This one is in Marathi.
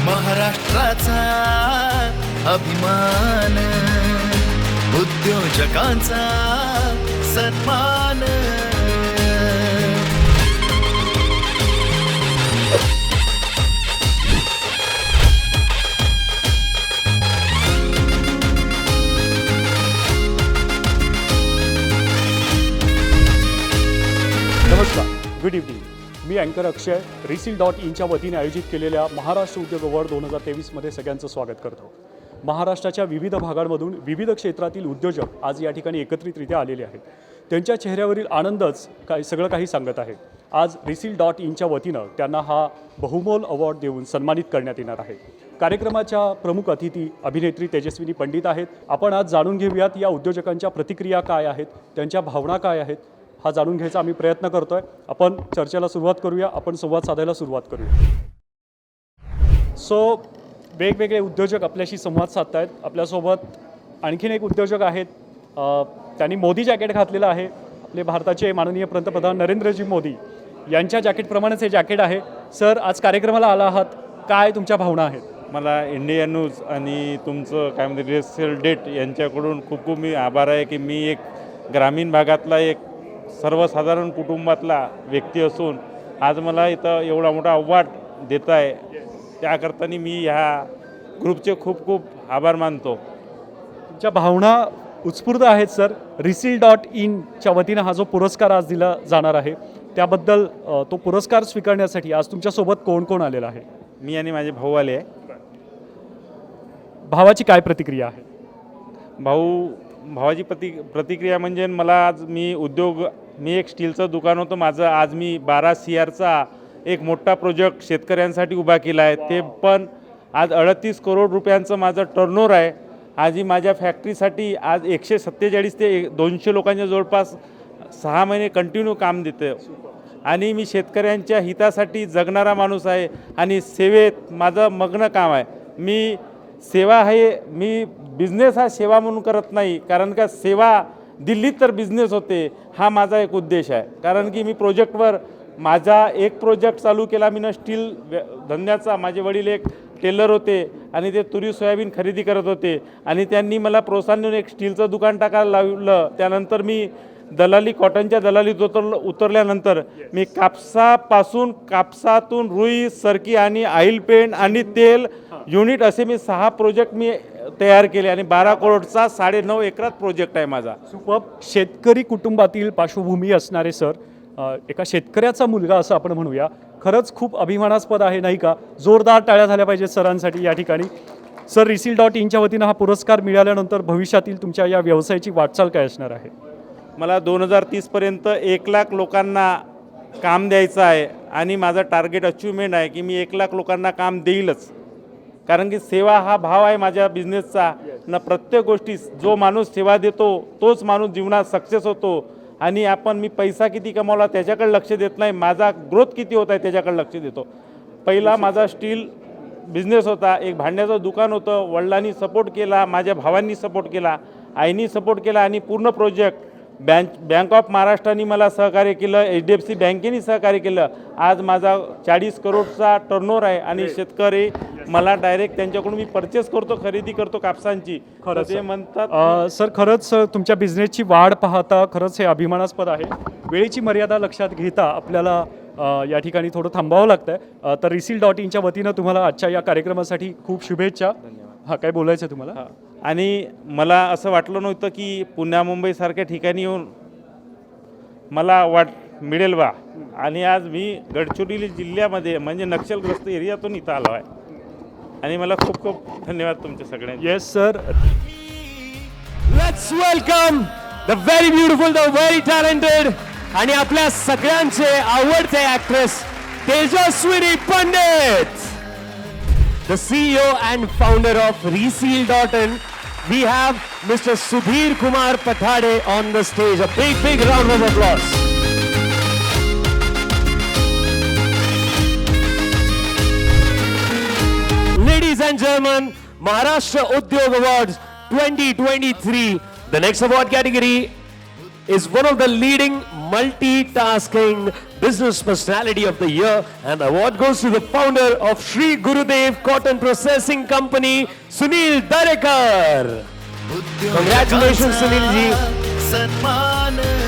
महाराष्ट्राचा अभिमान, उद्योजकांचा सन्मान। नमस्कार, गुड इव्हनिंग। मी अँकर अक्षय Reseal.inच्या वतीने आयोजित केलेल्या महाराष्ट्र उद्योग अवॉर्ड 2023मध्ये सगळ्यांचं स्वागत करतो। महाराष्ट्राच्या विविध भागांमधून विविध क्षेत्रातील उद्योजक आज या ठिकाणी एकत्रितरित्या आलेले आहेत। त्यांच्या चेहऱ्यावरील आनंदच सगळं काही सांगत आहे। आज Reseal.inच्या वतीनं त्यांना हा बहुमोल अवॉर्ड देऊन सन्मानित करण्यात येणार आहे। कार्यक्रमाच्या प्रमुख अतिथी अभिनेत्री तेजस्विनी पंडित आहेत। आपण आज जाणून घेऊयात या उद्योजकांच्या प्रतिक्रिया काय आहेत, त्यांच्या भावना काय आहेत, हा जाणून घ्यायचा आम्ही प्रयत्न करतोय। आपण चर्चेला सुरुवात करूया, आपण संवाद साधायला सुरुवात करूया। वेगवेगळे उद्योजक आपल्याशी संवाद साधतायत। आपल्यासोबत आणखीन एक उद्योजक आहेत, त्यांनी मोदी जॅकेट घातलेलं आहे। आपले भारताचे माननीय पंतप्रधान नरेंद्रजी मोदी यांच्या जॅकेटप्रमाणेच हे जॅकेट आहे। सर, आज कार्यक्रमाला आला आहात, काय तुमच्या भावना आहेत? मला इंडिया न्यूज आणि तुमचं काय म्हणते Reseal यांच्याकडून खूप खूप मी आभार आहे की मी एक ग्रामीण भागातला एक सर्वसाधारण कुटुंबातला व्यक्ती असून आज मला इथं एवढा मोठा अवॉर्ड देत आहे, त्याकरता मी ह्या ग्रुपचे खूप खूप आभार मानतो। तुमच्या भावना उत्स्फूर्त आहेत सर। Reseal.inच्या वतीनं हा जो पुरस्कार आज दिला जाणार आहे त्याबद्दल तो पुरस्कार स्वीकारण्यासाठी आज तुमच्यासोबत कोण कोण आलेला आहे? मी आणि माझे भाऊ आले आहे। भावाची काय प्रतिक्रिया आहे? भावाची प्रतिक्रिया म्हणजे मला आज मी एक स्टीलचं दुकान होतं माझं, आज मी 12 CRचा एक मोठा प्रोजेक्ट शेतकऱ्यांसाठी उभा केला आहे। ते पण आज 38 करोड रुपयांचं माझं टर्नओव्हर आहे। आज ही माझ्या फॅक्टरीसाठी आज 147 ते 200 लोकांच्या जवळपास 6 महिने कंटिन्यू काम देतं आणि मी शेतकऱ्यांच्या हितासाठी जगणारा माणूस आहे आणि सेवेत माझं मग्न काम आहे। मी बिझनेस हा सेवा म्हणून करत नाही, कारण का सेवा दिल्लीत तर बिझनेस होते, हा माझा एक उद्देश आहे। कारण की मी प्रोजेक्टवर माझा एक प्रोजेक्ट चालू केला मी स्टील धंद्याचा। माझे वडील एक टेलर होते आणि ते तुरी सोयाबीन खरेदी करत होते आणि त्यांनी मला प्रोत्साहन देऊन एक स्टीलचं दुकान टाकायला लावलं। त्यानंतर मी कॉटनच्या दलालीत उतरल्यानंतर मी कापसातून रुई, सरकी आणि ऑइल पेंट आणि तेल युनिट असे मी 6 प्रोजेक्ट मी तयार केले आणि 12 करोडचा 9.5 एकरात प्रोजेक्ट आहे माझा। सुपर। शेतकरी कुटुंबातील पार्श्वभूमी असणारे सर, एका शेतकऱ्याचा मुलगा असं आपण म्हणूया, खरंच खूप अभिमानास्पद आहे नाही का? जोरदार टाळ्या झाल्या पाहिजेत सरांसाठी या ठिकाणी। सर, Reseal.inच्या वतीनं हा पुरस्कार मिळाल्यानंतर भविष्यातील तुमच्या या व्यवसायाची वाटचाल काय असणार आहे? मला 2030 पर्यंत 1 लाख लोकांना काम द्यायचं आहे आणि माझं टार्गेट अचिव्हमेंट आहे की मी 1 लाख लोकांना काम देईलच। कारण की सेवा हा भाव आहे माझ्या बिझनेसचा ना। प्रत्येक गोष्टी जो माणूस सेवा देतो तोच माणूस जीवनात सक्सेस होतो आणि मी पैसा किती कमावला त्याच्याकडे लक्ष देत नाही, माझा ग्रोथ किती होत आहे त्याच्याकडे लक्ष देतो। पहिला माझा स्टील बिझनेस होता, एक भांड्याचं दुकान होतं। वडिलांनी सपोर्ट केला, माझ्या भावांनी सपोर्ट केला, आईनी सपोर्ट केला आणि पूर्ण प्रोजेक्ट बँक ऑफ महाराष्ट्राने मला सहकार्य केलं, HDFC बँकेने सहकार्य केलं। आज माझा 40 करोडचा टर्नओव्हर आहे आणि शेतकरी मला डायरेक्ट त्यांच्याकडून मी परचेस करतो, खरेदी करतो कापसांची। खरंच ते म्हणतात सर, खरंच तुमच्या बिझनेसची वाढ पाहता खरंच हे अभिमानास्पद आहे। वेळेची मर्यादा लक्षात घेता आपल्याला या ठिकाणी थोडं थांबावं लागतंय। तर Reseal.inच्या वतीनं तुम्हाला आजच्या या कार्यक्रमासाठी खूप शुभेच्छा। हा, काय बोलायचं तुम्हाला? आणि मला असं वाटलं नव्हतं की पुण्या मुंबईसारख्या ठिकाणी येऊन मला मिळेल बा, आणि आज मी गडचिरोली जिल्ह्यामध्ये म्हणजे नक्षलग्रस्त एरियातून इथं आलो आहे आणि मला खूप खूप धन्यवाद तुमचे सगळ्यांचे। Yes sir. Let's welcome the very beautiful, the very talented आणि आपल्या सगळ्यांचे आवडते actress Tejaswini Pandit, the CEO and founder of Reseal.in. We have Mr. Sudhir Kumar Pathade on the stage. A big round of applause. Ladies and gentlemen, Maharashtra Udyog Awards 2023. The next award category is one of the leading multitasking Business Personality of the Year, and the award goes to the founder of Shri Gurudev Cotton Processing Company, Sunil Darekar. Congratulations, Sunil ji. सन्मान